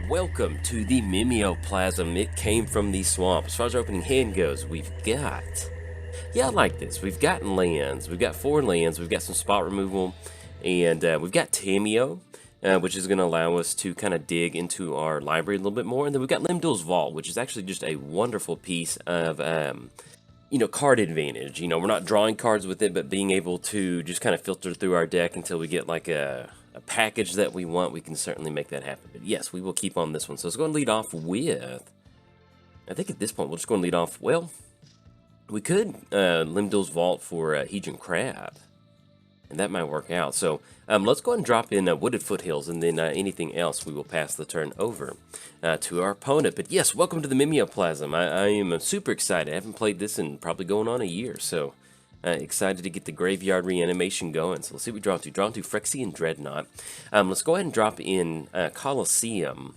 Welcome to the Mimeoplasm. It came from the swamp. As far as our opening hand goes, we've got... Yeah, I like this. We've got lands. We've got 4 lands. We've got some spot removal. And we've got Tameo, which is going to allow us to kind of dig into our library a little bit more. And then we've got Limdol's Vault, which is actually just a wonderful piece of... card advantage. We're not drawing cards with it, but being able to just kind of filter through our deck until we get like a package that we want, we can certainly make that happen. But yes, we will keep on this one. So let's go and lead off with, I think at this point, we'll just go and lead off, well, we could Limdol's Vault for Hedron Crab, and that might work out. So let's go ahead and drop in Wooded Foothills, and then anything else we will pass the turn over to our opponent. But yes, welcome to the Mimeoplasm. I am super excited. I haven't played this in probably going on a year, so excited to get the Graveyard Reanimation going. So let's see what we draw to. Draw to Phyrexian Dreadnought. Let's go ahead and drop in Colosseum,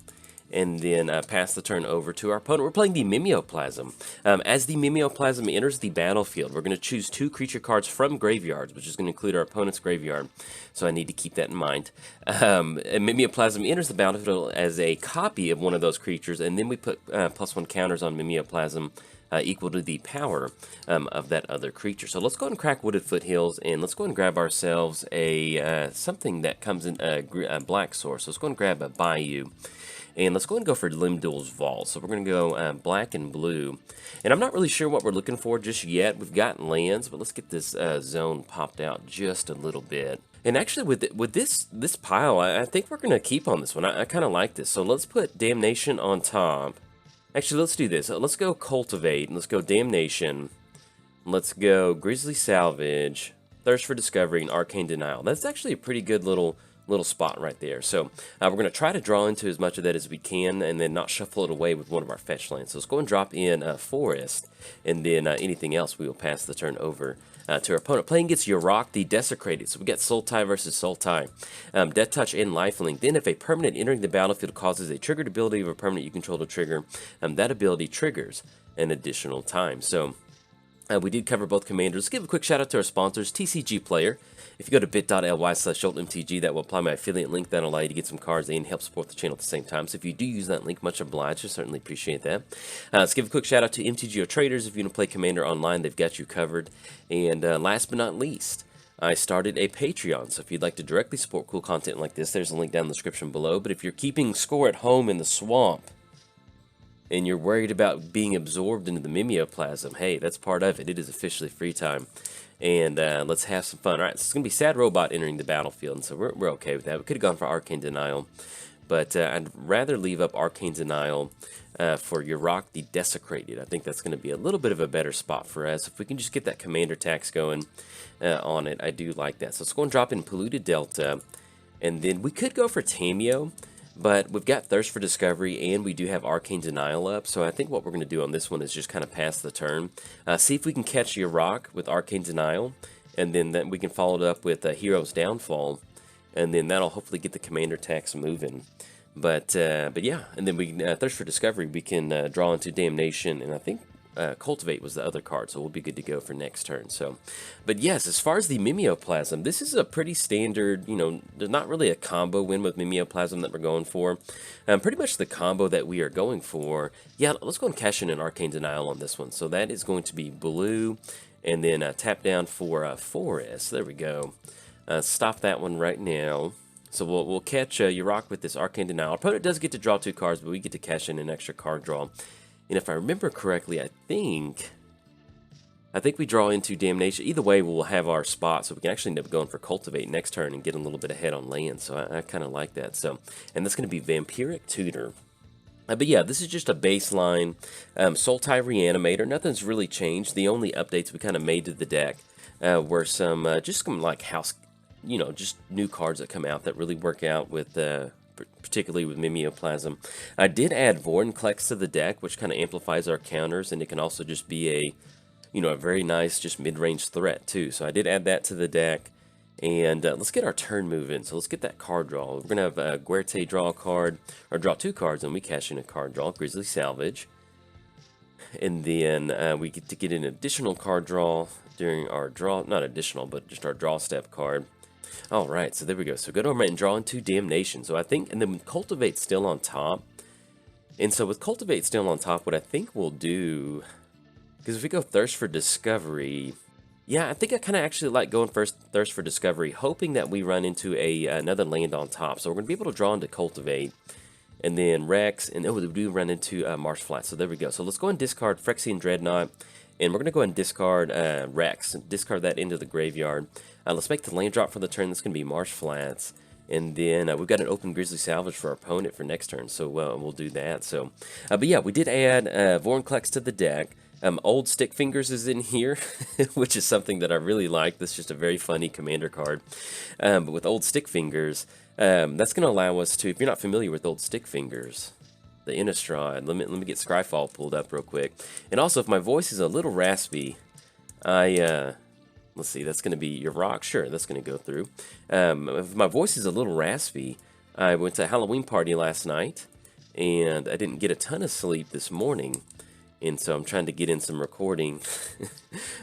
and then pass the turn over to our opponent. We're playing the Mimeoplasm. As the Mimeoplasm enters the battlefield, we're going to choose 2 creature cards from graveyards, which is going to include our opponent's graveyard, so I need to keep that in mind. And Mimeoplasm enters the battlefield as a copy of one of those creatures, and then we put +1 counters on Mimeoplasm equal to the power of that other creature. So let's go ahead and crack Wooded Foothills, and let's go ahead and grab ourselves a something that comes in a black source. So let's go ahead and grab a Bayou. And let's go ahead and go for Limdol's Vault. So we're going to go black and blue. And I'm not really sure what we're looking for just yet. We've got lands, but let's get this zone popped out just a little bit. And actually, with this pile, I think we're going to keep on this one. I kind of like this. So let's put Damnation on top. Actually, let's do this. Let's go Cultivate. Let's go Damnation. Let's go Grizzly Salvage, Thirst for Discovery, and Arcane Denial. That's actually a pretty good little spot right there. So we're going to try to draw into as much of that as we can, and then not shuffle it away with one of our fetch lands. So let's go and drop in Forest, and then anything else we will pass the turn over to our opponent. Playing against Yarok, the Desecrated. So we got Sultai versus Sultai. Death Touch and Lifelink. Then if a permanent entering the battlefield causes a triggered ability of a permanent you control to trigger, that ability triggers an additional time. So we did cover both commanders. Let's give a quick shout out to our sponsors, TCG Player. If you go to bit.ly/JoltMTG, that will apply my affiliate link. That'll allow you to get some cards and help support the channel at the same time. So if you do use that link, much obliged. I certainly appreciate that. Let's give a quick shout out to MTGOTraders. If you want to play Commander online, they've got you covered. And last but not least, I started a Patreon. So if you'd like to directly support cool content like this, there's a link down in the description below. But if you're keeping score at home in the swamp, and you're worried about being absorbed into the Mimeoplasm, hey, that's part of it. It is officially free time. And let's have some fun. All right, so it's going to be Sad Robot entering the battlefield, and so we're okay with that. We could have gone for Arcane Denial, but I'd rather leave up Arcane Denial for Yarok the Desecrated. I think that's going to be a little bit of a better spot for us. If we can just get that Commander tax going on it, I do like that. So let's go and drop in Polluted Delta, and then we could go for Tameo, but we've got Thirst for Discovery, and we do have Arcane Denial up, so I think what we're going to do on this one is just kind of pass the turn. See if we can catch Yarok with Arcane Denial, and then we can follow it up with Hero's Downfall, and then that'll hopefully get the Commander tax moving. But yeah, and then we can, Thirst for Discovery, we can draw into Damnation, and I think Cultivate was the other card, so we'll be good to go for next turn. So, but yes, as far as the Mimeoplasm, this is a pretty standard, there's not really a combo win with Mimeoplasm that we're going for. Pretty much the combo that we are going for, yeah, let's go and cash in an Arcane Denial on this one. So that is going to be blue, and then tap down for Forest. There we go. Stop that one right now. So we'll catch Yarok with this Arcane Denial. Our opponent does get to draw 2 cards, but we get to cash in an extra card draw. And if I remember correctly, I think we draw into Damnation. Either way, we'll have our spot, so we can actually end up going for Cultivate next turn and get a little bit ahead on land. So I kind of like that. So, and that's going to be Vampiric Tutor. But yeah, this is just a baseline Sultai Reanimator. Nothing's really changed. The only updates we kind of made to the deck were some just some like house, just new cards that come out that really work out with. Particularly with Mimeoplasm. I did add Vorinclex to the deck, which kind of amplifies our counters, and it can also just be a, a very nice, just mid-range threat, too. So I did add that to the deck, and let's get our turn moving. So let's get that card draw. We're going to have Guerte draw a card, or draw 2 cards, and we cash in a card draw, Grizzly Salvage. And then we get to get an additional card draw, during our draw, not additional, but just our draw step card. Alright, so there we go. So go to our main and draw into Damnation. So I think, and then Cultivate's still on top. And so with Cultivate still on top, what I think we'll do, because if we go Thirst for Discovery, yeah, I think I kind of actually like going first Thirst for Discovery, hoping that we run into another land on top. So we're going to be able to draw into Cultivate, and then Rex, and we do run into Marsh Flat. So there we go. So let's go and discard Phyrexian Dreadnought, and we're going to go and discard Rex, and discard that into the graveyard. Let's make the land drop for the turn. That's going to be Marsh Flats. And then we've got an open Grizzly Salvage for our opponent for next turn, so we'll do that. So, but yeah, we did add Vorinclex to the deck. Old Stick Fingers is in here, which is something that I really like. That's just a very funny commander card. But with Old Stick Fingers, that's going to allow us to, if you're not familiar with Old Stick Fingers, the Innistrad, let me get Scryfall pulled up real quick. And also, if my voice is a little raspy, let's see, that's going to be Yarok. Sure, that's going to go through. If my voice is a little raspy, I went to a Halloween party last night, and I didn't get a ton of sleep this morning. And so I'm trying to get in some recording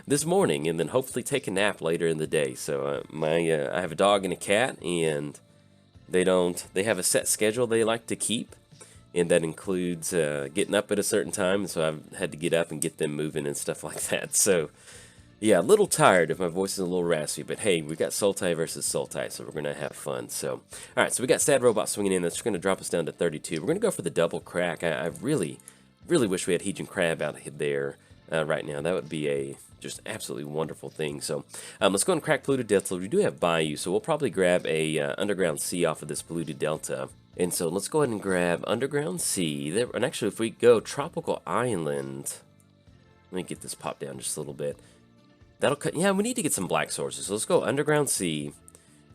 this morning, and then hopefully take a nap later in the day. So I have a dog and a cat, and they have a set schedule they like to keep. And that includes getting up at a certain time, and so I've had to get up and get them moving and stuff like that. So yeah, a little tired if my voice is a little raspy, but hey, we got Sultai versus Sultai, so we're going to have fun. So, alright, so we got Sad Robot swinging in. That's going to drop us down to 32. We're going to go for the double crack. I really wish we had Hedron Crab out there right now. That would be a just absolutely wonderful thing. So, let's go and crack Polluted Delta. We do have Bayou, so we'll probably grab a Underground Sea off of this Polluted Delta. And so let's go ahead and grab Underground Sea. There, and actually, if we go Tropical Island, let me get this popped down just a little bit. That'll cut. Yeah, we need to get some black sources. So let's go Underground Sea.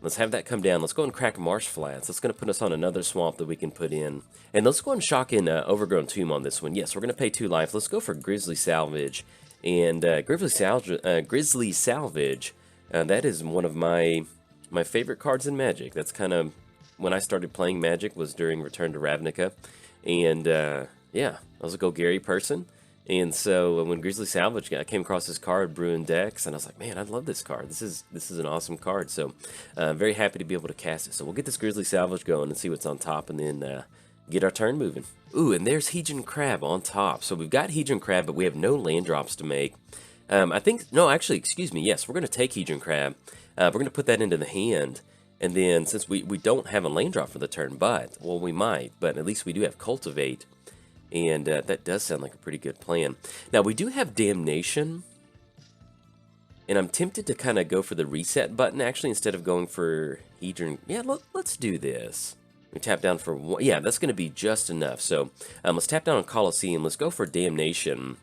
Let's have that come down. Let's go and crack Marsh Flats. That's going to put us on another swamp that we can put in. And let's go and shock in Overgrown Tomb on this one. Yes, we're going to pay 2 life. Let's go for Grizzly Salvage. And Grizzly Salvage, that is one of my favorite cards in Magic. That's kind of when I started playing Magic, was during Return to Ravnica. And yeah, I was a Golgari person. And so when Grizzly Salvage, I came across this card, Bruin Decks, and I was like, man, I love this card. This is an awesome card. So very happy to be able to cast it. So we'll get this Grizzly Salvage going and see what's on top, and then get our turn moving. Ooh, and there's Hedron Crab on top. So we've got Hedron Crab, but we have no land drops to make. I think, no, actually, excuse me, yes, we're going to take Hedron Crab. We're going to put that into the hand. And then since we don't have a land drop for the turn, well, we might, but at least we do have Cultivate. And that does sound like a pretty good plan. Now, we do have Damnation. And I'm tempted to kind of go for the reset button, actually, instead of going for Hedron. Yeah, let's do this. We tap down for one. Yeah, that's going to be just enough. So let's tap down on Colosseum. Let's go for Damnation.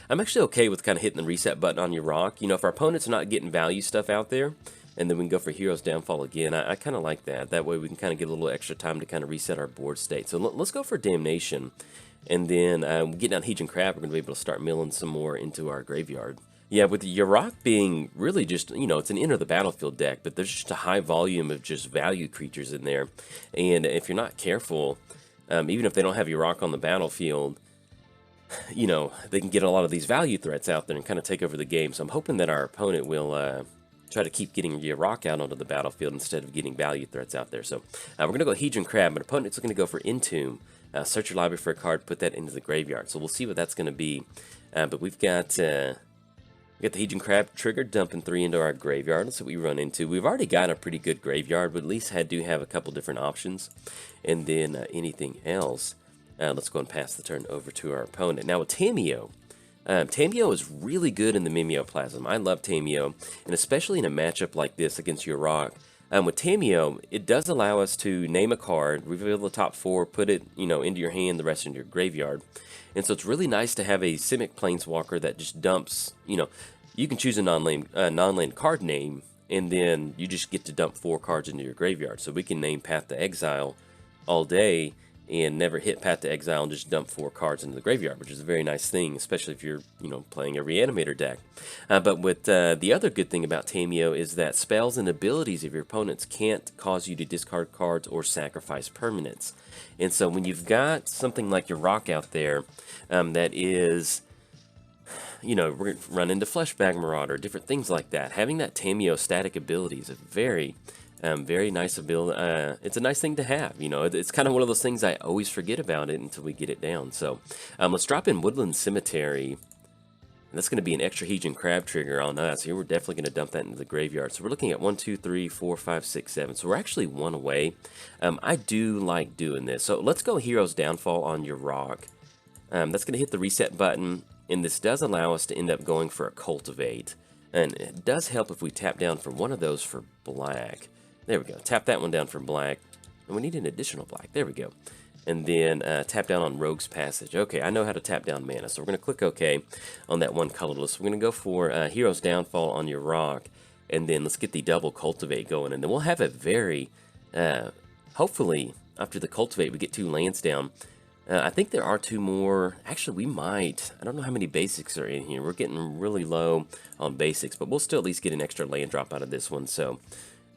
I'm actually okay with kind of hitting the reset button on Yarok. You know, if our opponent's not getting value stuff out there, and then we can go for Hero's Downfall again. I kind of like that. That way we can kind of get a little extra time to kind of reset our board state. So let's go for Damnation. And then getting out Hedron Crab, we're going to be able to start milling some more into our graveyard. Yeah, with the Yarok being really just, you know, it's an enter the battlefield deck, but there's just a high volume of just value creatures in there. And if you're not careful, even if they don't have Yarok on the battlefield, you know, they can get a lot of these value threats out there and kind of take over the game. So I'm hoping that our opponent will try to keep getting Yarok out onto the battlefield instead of getting value threats out there. So we're going to go Hedron Crab, but opponent's going to go for Entomb. Search your library for a card, put that into the graveyard. So we'll see what that's going to be. But we've got the Hedron Crab trigger, dumping 3 into our graveyard. Let's see what we run into. We've already got a pretty good graveyard, but at least do have a couple different options. And then anything else, let's go and pass the turn over to our opponent. Now with Tamiyo. Tamiyo is really good in the Mimeoplasm. I love Tamiyo, and especially in a matchup like this against Yarok. With Tamiyo, it does allow us to name a card, reveal the top 4, put it, you know, into your hand, the rest into your graveyard. And so it's really nice to have a Simic Planeswalker that just dumps, you know, you can choose a non-land card name, and then you just get to dump 4 cards into your graveyard. So we can name Path to Exile all day, and never hit Path to Exile and just dump 4 cards into the graveyard, which is a very nice thing, especially if you're, you know, playing a Reanimator deck. But with the other good thing about Tamiyo is that spells and abilities of your opponents can't cause you to discard cards or sacrifice permanents. And so when you've got something like Yarok out there that is, you know, we're gonna run into Fleshbag Marauder, different things like that. Having that Tameo static ability is a very nice ability. It's a nice thing to have. You know, it's kind of one of those things I always forget about it until we get it down. So let's drop in Woodland Cemetery. And that's going to be an extra Heejin Crab trigger on us. Here we're definitely going to dump that into the graveyard. So we're looking at 1, 2, 3, 4, 5, 6, 7. So we're actually one away. I do like doing this. So let's go Hero's Downfall on Yarok. That's going to hit the reset button. And this does allow us to end up going for a Cultivate. And it does help if we tap down for one of those for black. There we go. Tap that one down for black. And we need an additional black. There we go. And then tap down on Rogue's Passage. Okay, I know how to tap down mana, so we're going to click OK on that one colorless. We're going to go for Hero's Downfall on Yarok, and then let's get the double Cultivate going. And then we'll have a very, hopefully, after the Cultivate, we get 2 lands down. I think there are 2 more. Actually, we might. I don't know how many basics are in here. We're getting really low on basics, but we'll still at least get an extra land drop out of this one. So,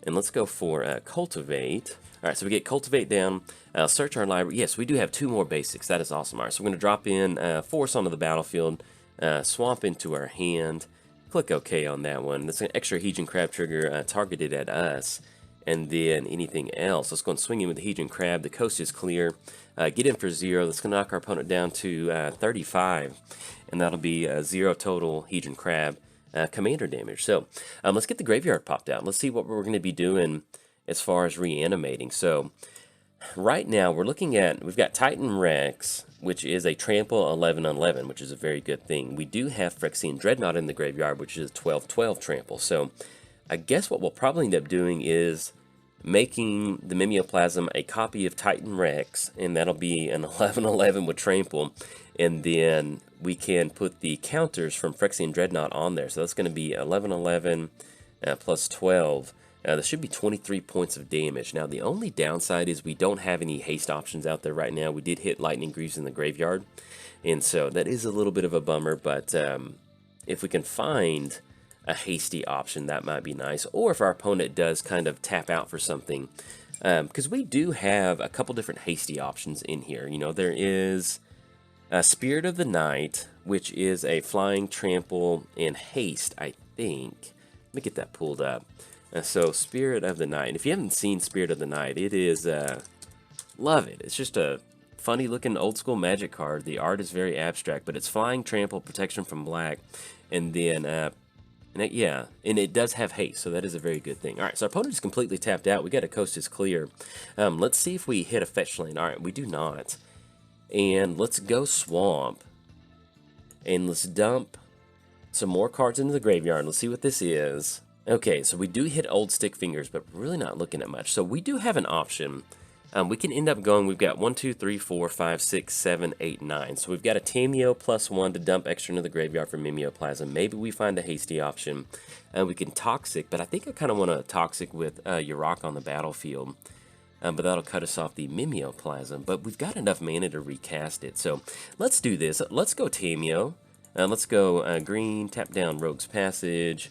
and let's go for Cultivate. All right, so we get Cultivate down, search our library. Yes, we do have 2 more basics. That is awesome. All right, so we're going to drop in Force onto the battlefield, Swamp into our hand, click OK on that one. That's an extra Heejin Crab trigger targeted at us. And then anything else. Let's go and swing in with the Heejin Crab. The coast is clear. Get in for 0. That's going to knock our opponent down to 35. And that'll be 0 total Heejin Crab commander damage. So let's get the graveyard popped out. Let's see what we're going to be doing as far as reanimating. So right now we're looking at, we've got Titan Rex, which is a trample 11/11, which is a very good thing. We do have Phyrexian Dreadnought in the graveyard, which is a 12/12 trample. So I guess what we'll probably end up doing is making the Mimeoplasm a copy of Titan Rex, and that'll be an 11/11 with trample, and then we can put the counters from Phyrexian Dreadnought on there. So that's going to be 11/11 plus 12. There should be 23 points of damage. Now, the only downside is we don't have any haste options out there right now. We did hit Lightning Greaves in the graveyard, and so that is a little bit of a bummer, but if we can find a hasty option, that might be nice. Or if our opponent does kind of tap out for something, because we do have a couple different hasty options in here. You know, there is Spirit of the Night, which is a flying trample and haste, I think. Let me get that pulled up. So Spirit of the Night. If you haven't seen Spirit of the Night, it is, love it. It's just a funny looking old school Magic card. The art is very abstract, but it's flying, trample, protection from black, and then, and it does have haste, so that is a very good thing. All right, so our opponent is completely tapped out. We got a coast is clear. Let's see if we hit a fetch lane. All right, we do not. And let's go Swamp, and let's dump some more cards into the graveyard. Let's see what this is. Okay, so we do hit Old Stick Fingers, but we're really not looking at much. So we do have an option. We can end up going, we've got 1, 2, 3, 4, 5, 6, 7, 8, 9. So we've got a Tameo +1 to dump extra into the graveyard for Mimeoplasm. Maybe we find a hasty option. We can Toxic, but I think I kind of want to Toxic with Yarok on the battlefield. But that'll cut us off the Mimeoplasm. But we've got enough mana to recast it. So let's do this. Let's go Tameo. Let's go green, tap down Rogue's Passage.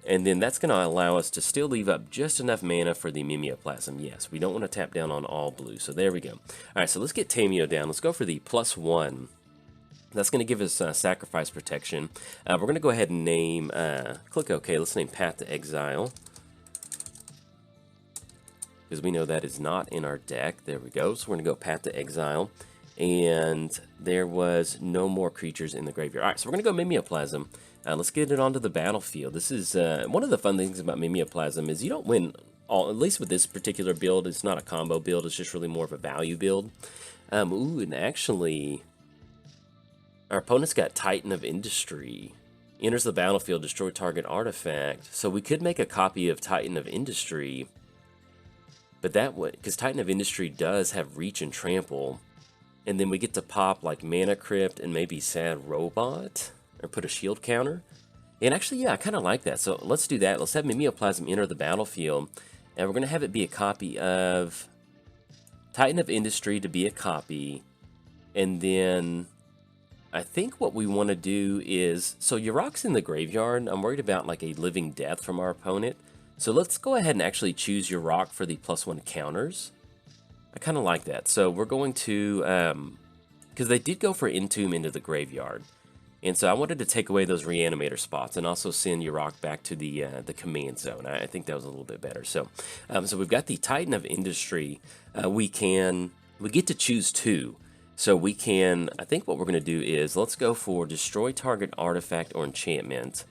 And then that's going to allow us to still leave up just enough mana for the Mimeoplasm. Yes, we don't want to tap down on all blue. So there we go. All right, so let's get Tameo down. Let's go for the +1. That's going to give us Sacrifice Protection. We're going to go ahead and name, click OK. Let's name Path to Exile, because we know that is not in our deck. There we go. So we're going to go Path to Exile. And there was no more creatures in the graveyard. All right, so we're going to go Mimeoplasm. Let's get it onto the battlefield. This is one of the fun things about Mimeoplasm is you don't win all, at least with this particular build. It's not a combo build. It's just really more of a value build. Ooh, and actually, our opponent's got Titan of Industry. Enters the battlefield, destroy target artifact. So we could make a copy of Titan of Industry. But that would, because Titan of Industry does have Reach and Trample. And then we get to pop like Mana Crypt and maybe Sad Robot. Or put a shield counter. And actually, yeah, I kind of like that. So let's do that. Let's have Mimeoplasm enter the battlefield. And we're going to have it be a copy of Titan of Industry to be a copy. And then I think what we want to do is... So Yarok's in the graveyard. I'm worried about like a living death from our opponent. So let's go ahead and actually choose Yarok for the +1 counters. I kind of like that. So we're going to... because they did go for Entomb into the graveyard. And so I wanted to take away those reanimator spots and also send Yarok back to the command zone. I think that was a little bit better. So, so we've got the Titan of Industry. We get to choose two. So we can, I think what we're going to do is, let's go for destroy target artifact or enchantment.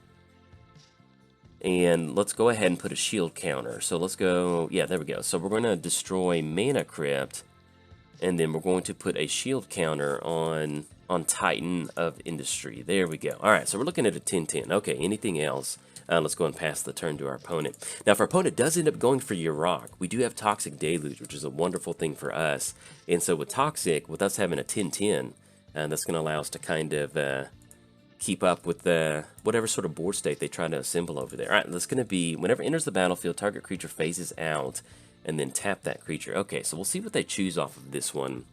And let's go ahead and put a shield counter. So let's go, yeah, there we go. So we're going to destroy Mana Crypt, and then we're going to put a shield counter on Titan of Industry. There we go. All right, so we're looking at a 10-10. Okay, anything else? Let's go and pass the turn to our opponent. Now, if our opponent does end up going for Yarok, we do have Toxic Deluge, which is a wonderful thing for us. And so with Toxic, with us having a 10-10, that's going to allow us to kind of keep up with whatever sort of board state they try to assemble over there. All right, that's going to be whenever it enters the battlefield, target creature phases out, and then tap that creature. Okay, so we'll see what they choose off of this one.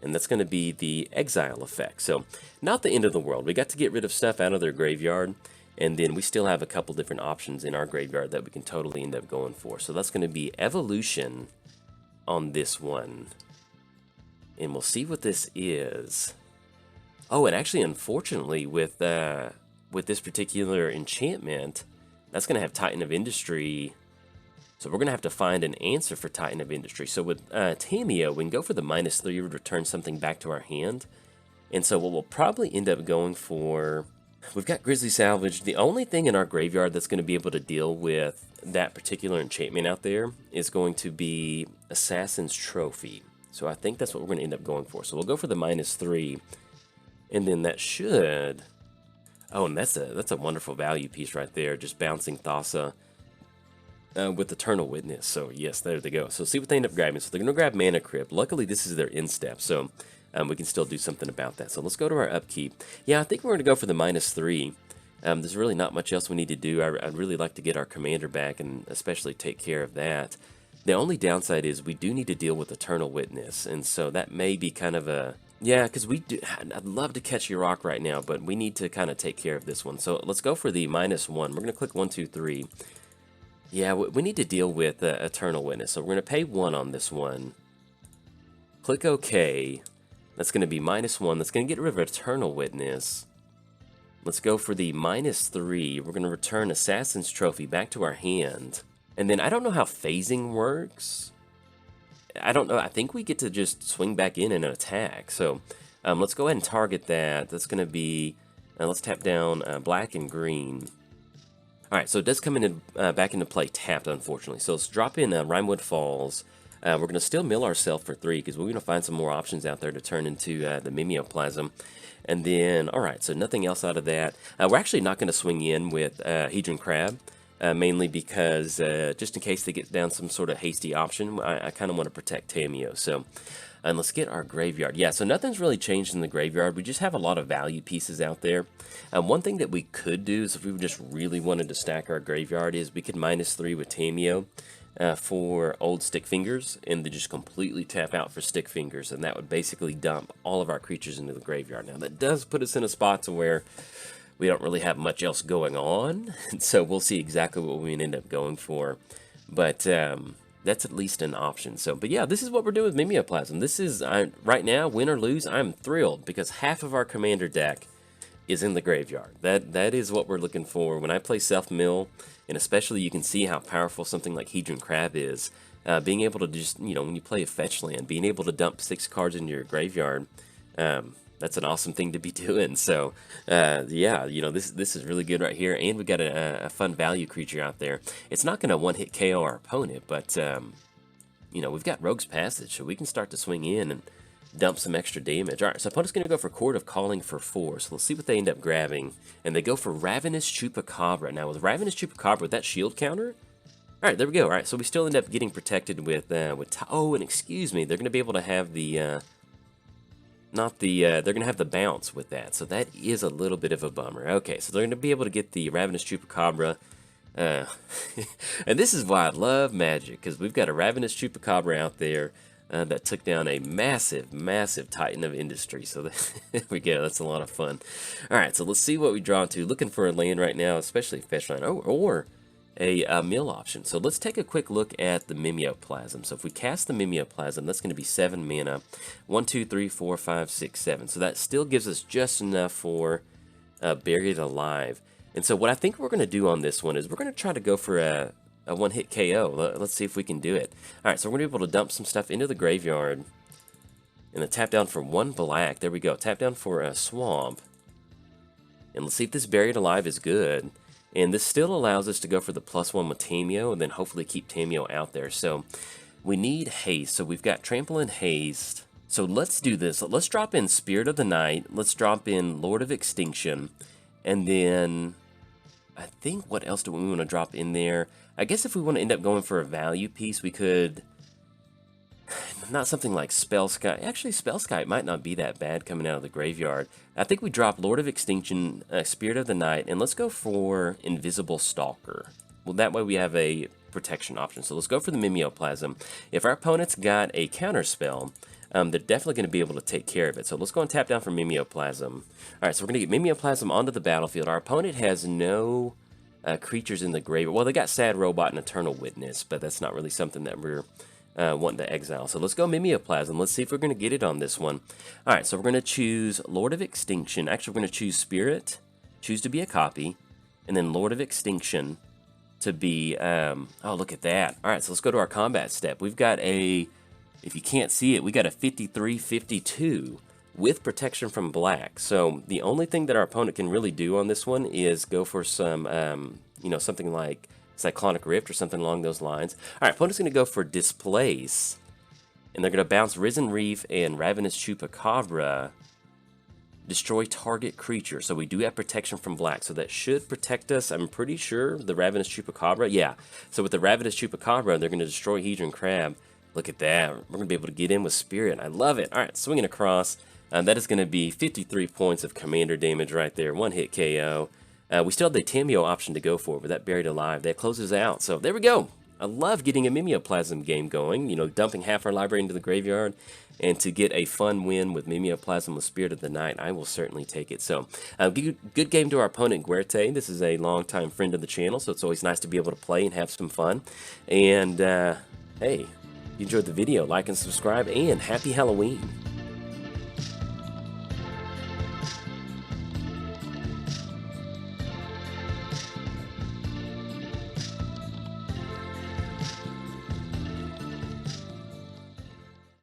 And that's going to be the exile effect. So not the end of the world. We got to get rid of stuff out of their graveyard. And then we still have a couple different options in our graveyard that we can totally end up going for. So that's going to be Evolution on this one. And we'll see what this is. Oh, and actually, unfortunately, with this particular enchantment, that's going to have Titan of Industry. So we're going to have to find an answer for Titan of Industry. So with Tamiyo, we can go for the -3, we would return something back to our hand. And so what we'll probably end up going for... We've got Grizzly Salvage. The only thing in our graveyard that's going to be able to deal with that particular enchantment out there is going to be Assassin's Trophy. So I think that's what we're going to end up going for. So we'll go for the -3, and then that should... Oh, and that's a wonderful value piece right there, just bouncing Thassa with Eternal Witness. So yes, there they go. So see what they end up grabbing. So they're going to grab Mana Crypt. Luckily, this is their end step, so... we can still do something about that. So let's go to our upkeep. Yeah, I think we're going to go for the -3. There's really not much else we need to do. I'd really like to get our commander back and especially take care of that. The only downside is we do need to deal with Eternal Witness, and so that may be kind of a... Yeah, because I'd love to catch Yarok right now, but we need to kind of take care of this one. So let's go for the -1. We're going to click 1, 2, 3. Yeah, we need to deal with Eternal Witness. So we're going to pay 1 on this one. Click OK. That's going to be -1. That's going to get rid of Eternal Witness. Let's go for the -3. We're going to return Assassin's Trophy back to our hand. And then I don't know how phasing works. I don't know. I think we get to just swing back in and attack. So let's go ahead and target that. That's going to be... let's tap down black and green. All right, so it does come in back into play tapped, unfortunately. So let's drop in Rimewood Falls. We're going to still mill ourselves for 3 because we're going to find some more options out there to turn into the Mimeoplasm. And then, all right, so nothing else out of that. We're actually not going to swing in with Hedron Crab, mainly because just in case they get down some sort of hasty option, I kind of want to protect Tamiyo. So, and let's get our graveyard. Yeah, so nothing's really changed in the graveyard. We just have a lot of value pieces out there. One thing that we could do is if we just really wanted to stack our graveyard is we could -3 with Tamiyo. For old Stick Fingers, and then just completely tap out for Stick Fingers, and that would basically dump all of our creatures into the graveyard. Now, that does put us in a spot to where we don't really have much else going on, so we'll see exactly what we end up going for, but that's at least an option. So, but yeah, this is what we're doing with Mimeoplasm. This is, right now, win or lose, I'm thrilled, because half of our commander deck is in the graveyard. That is what we're looking for. When I play self-mill, and especially you can see how powerful something like Hedron Crab is, being able to just, when you play a fetch land, being able to dump 6 cards into your graveyard, that's an awesome thing to be doing. So, yeah, this is really good right here, and we got a fun value creature out there. It's not going to one-hit KO our opponent, but, we've got Rogue's Passage, so we can start to swing in and dump some extra damage. All right, so opponent's going to go for Court of Calling for 4. So let's see what they end up grabbing. And they go for Ravenous Chupacabra. Now, with Ravenous Chupacabra, with that shield counter... All right, there we go. All right, so we still end up getting protected with oh, and excuse me, they're going to be able to have the... they're going to have the bounce with that. So that is a little bit of a bummer. Okay, so they're going to be able to get the Ravenous Chupacabra. And this is why I love Magic, because we've got a Ravenous Chupacabra out there that took down a massive, massive Titan of Industry. So there we go. That's a lot of fun. All right, so let's see what we draw to. Looking for a land right now, especially a fetch land, or a mill option. So let's take a quick look at the Mimeoplasm. So if we cast the Mimeoplasm, that's going to be 7 mana. 1, 2, 3, 4, 5, 6, 7. So that still gives us just enough for Buried Alive. And so what I think we're going to do on this one is we're going to try to go for a one-hit KO. Let's see if we can do it. All right, so we're going to be able to dump some stuff into the graveyard. And then tap down for 1 black. There we go. Tap down for a swamp. And let's see if this Buried Alive is good. And this still allows us to go for the +1 with Tameo, and then hopefully keep Tameo out there. So we need haste. So we've got Trample and Haste. So let's do this. Let's drop in Spirit of the Night. Let's drop in Lord of Extinction. And then I think what else do we want to drop in there? I guess if we want to end up going for a value piece, we could... Not something like Spellskite. Actually, Spellskite might not be that bad coming out of the graveyard. I think we drop Lord of Extinction, Spirit of the Night, and let's go for Invisible Stalker. Well, that way we have a protection option. So let's go for the Mimeoplasm. If our opponent's got a counter spell, they're definitely going to be able to take care of it. So let's go and tap down for Mimeoplasm. All right, so we're going to get Mimeoplasm onto the battlefield. Our opponent has no creatures in the graveyard. Well, they got Sad Robot and Eternal Witness, but that's not really something that we're wanting to exile. So let's go Mimeoplasm. Let's see if we're going to get it on this one. All right, so we're going to choose Lord of Extinction. Actually, we're going to choose Spirit, choose to be a copy, and then Lord of Extinction to be, oh, look at that. All right, so let's go to our combat step. We've got a, if you can't see it, we got a 53-52 with protection from black. So the only thing that our opponent can really do on this one is go for some, you know, something like Cyclonic Rift or something along those lines. All right, opponent's going to go for Displace, and they're going to bounce Risen Reef and Ravenous Chupacabra. Destroy target creature. So we do have protection from black, so that should protect us. I'm pretty sure the Ravenous Chupacabra. Yeah. So with the Ravenous Chupacabra, they're going to destroy Hedron Crab. Look at that. We're going to be able to get in with Spirit. I love it. All right, swinging across. That is going to be 53 points of commander damage right there. 1-hit KO. We still have the Tameo option to go for, but that Buried Alive, that closes out. So there we go. I love getting a Mimeoplasm game going, you know, dumping half our library into the graveyard, and to get a fun win with Mimeoplasm with Spirit of the Night, I will certainly take it. So, good game to our opponent, Guerte. This is a longtime friend of the channel, so it's always nice to be able to play and have some fun. And, hey, if you enjoyed the video, like and subscribe, and happy Halloween.